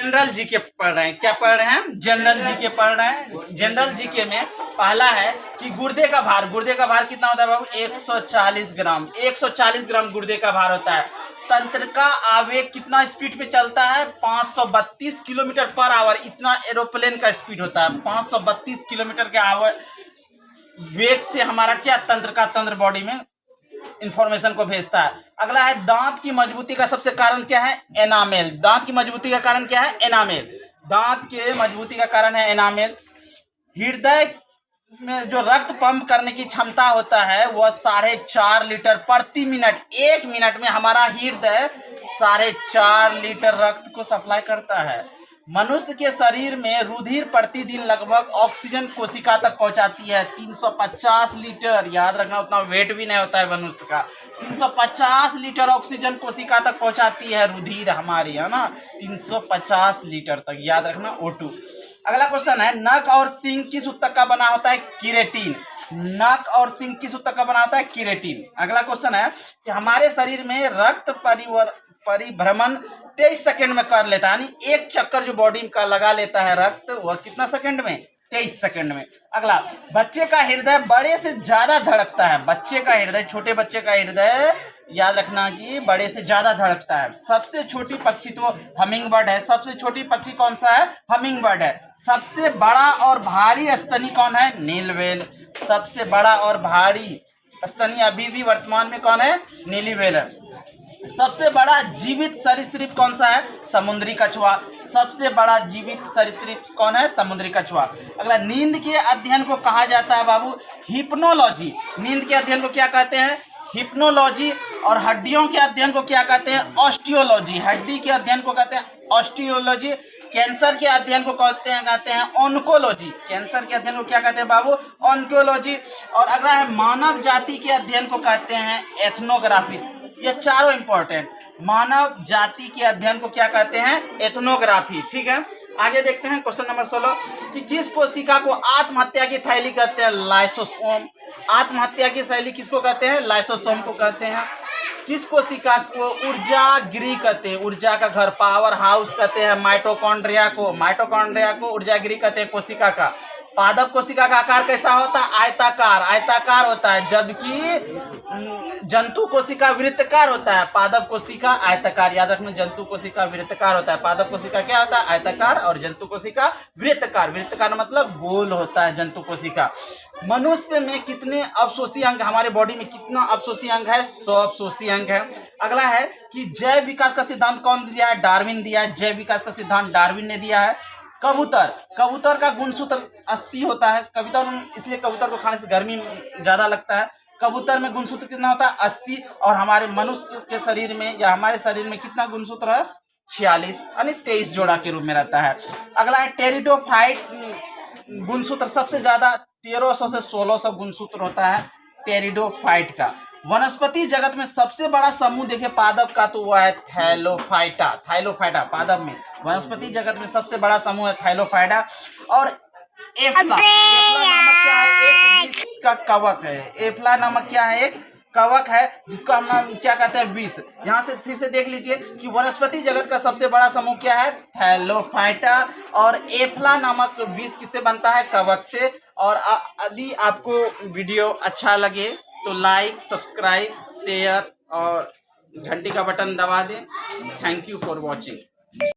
General GK पढ़ रहे हैं। क्या पढ़ रहे हैं? जनरल जीके पढ़ रहे हैं। जनरल जीके में पहला है कि गुर्दे का भार कितना होता है बाबू? 140 ग्राम। 140 ग्राम गुर्दे का भार होता है। तंत्र का आवेग कितना स्पीड पे चलता है? 532 किलोमीटर पर आवर। इतना एरोप्लेन का स्पीड होता है। 532 किलोमीटर के आवर वेग से हमारा क्या तंत्र बॉडी में इंफॉर्मेशन को भेजता है। अगला है दांत की मजबूती का सबसे कारण क्या है? एनामेल। दांत की मजबूती का कारण क्या है? एनामेल। दांत के मजबूती का कारण है एनामेल। हृदय में जो रक्त पंप करने की क्षमता होता है वह 4.5 लीटर प्रति मिनट। 1 मिनट में हमारा हृदय 4.5 लीटर रक्त को सप्लाई करता है। मनुष्य के शरीर में रुधिर प्रतिदिन लगभग ऑक्सीजन कोशिका तक पहुंचाती है 350 लीटर। याद रखना, उतना वेट भी नहीं होता है मनुष्य का। 350 लीटर ऑक्सीजन कोशिका तक पहुंचाती है रुधिर हमारी, है ना, 350 लीटर तक। याद रखना O2। अगला क्वेश्चन है नक और सींग किस ऊतक का बना होता है? केराटिन। नक और सींग किस ऊतक का बना होता है? केराटिन। अगला क्वेश्चन है कि हमारे शरीर में रक्त परिभ्रमण 23 सेकंड में कर लेता है, यानी एक चक्कर जो बॉडी का लगा लेता है रक्त, वह कितना सेकंड में? 23 सेकंड में। अगला, बच्चे का हृदय बड़े से ज्यादा धड़कता है। बच्चे का हृदय, छोटे बच्चे का हृदय याद रखना कि बड़े से ज्यादा धड़कता है। सबसे छोटी पक्षी तो हमिंग बर्ड है। सबसे छोटी पक्षी कौन सा है? हमिंग बर्ड है। सबसे बड़ा और भारी स्तनी कौन है? नील व्हेल। सबसे बड़ा और भारी स्तनी अभी भी वर्तमान में कौन है? नीली व्हेल है। सबसे बड़ा जीवित सरीसृप कौन सा है? समुद्री कछुआ। सबसे बड़ा जीवित सरीसृप कौन है? समुद्री कछुआ। अगला, नींद के अध्ययन को कहा जाता है बाबू हिप्नोलॉजी। नींद के अध्ययन को क्या कहते हैं? हिप्नोलॉजी। और हड्डियों के अध्ययन को क्या कहते हैं? ऑस्टियोलॉजी। हड्डी के अध्ययन को कहते हैं ऑस्टियोलॉजी। कैंसर के अध्ययन को कहते हैं ऑन्कोलॉजी। कैंसर के अध्ययन को क्या कहते हैं बाबू? ऑन्कोलॉजी। और अगला है मानव जाति के अध्ययन को कहते हैं एथनोग्राफी। ये चारों इंपॉर्टेंट। मानव जाति के अध्ययन को क्या कहते हैं? एथनोग्राफी। ठीक है, आगे देखते हैं क्वेश्चन नंबर 16 कि किस कोशिका को आत्महत्या की थैली कहते हैं? लाइसोसोम। आत्महत्या की थैली किसको कहते हैं? लाइसोसोम को कहते हैं। किस कोशिका को ऊर्जा गृह कहते हैं? ऊर्जा का घर, पावर हाउस कहते हैं माइटोकॉन्ड्रिया को। माइटोकॉन्ड्रिया को ऊर्जा गृह कहते हैं कोशिका का। पादप कोशिका का आकार कैसा होता है? आयताकार। आयताकार होता है, जबकि जंतु कोशिका वृत्तकार होता है। पादप कोशिका आयताकार। याद रखना, जंतु कोशिका वृत्तकार होता है। पादप कोशिका क्या होता है? आयताकार। और जंतु कोशिका वृत्तकार। वृत्तकार मतलब गोल होता है जंतु कोशिका। मनुष्य में कितने अवशोषी अंग? हमारे बॉडी में कितना अवशोषी अंग है? 100 अवशोषी अंग है। अगला है कि जैव विकास का सिद्धांत कौन दिया है? डार्विन दिया है। जैव विकास का सिद्धांत डार्विन ने दिया है। कबूतर का गुणसूत्र 80 होता है। इसलिए कबूतर को खाने से गर्मी ज्यादा लगता है। कबूतर में गुणसूत्र कितना होता है? 80। और हमारे मनुष्य के शरीर में या हमारे शरीर में कितना गुणसूत्र है? 46, यानी 23 जोड़ा के रूप में रहता है। अगला है टेरिडोफाइट गुणसूत्र सबसे ज्यादा 1300 से 1600 गुणसूत्र होता है टेरिडोफाइट का। वनस्पति जगत में सबसे बड़ा समूह देखे पादप का तो वह है थैलोफाइटा। थैलोफाइटा पादप में। वनस्पति जगत में सबसे बड़ा समूह है थैलोफाइटा। और एफ्ला नामक क्या है? एक विष का कवक है। एफ्ला नामक क्या है? एक कवक है, जिसको हम क्या कहते हैं? विष। यहाँ से फिर से देख लीजिए कि वनस्पति जगत का सबसे बड़ा समूह क्या है? थैलोफाइटा। और एफ्ला नामक विष किससे बनता है? कवक से। और यदि आपको वीडियो अच्छा लगे तो लाइक, सब्सक्राइब, शेयर और घंटी का बटन दबा दें। Thank you for watching.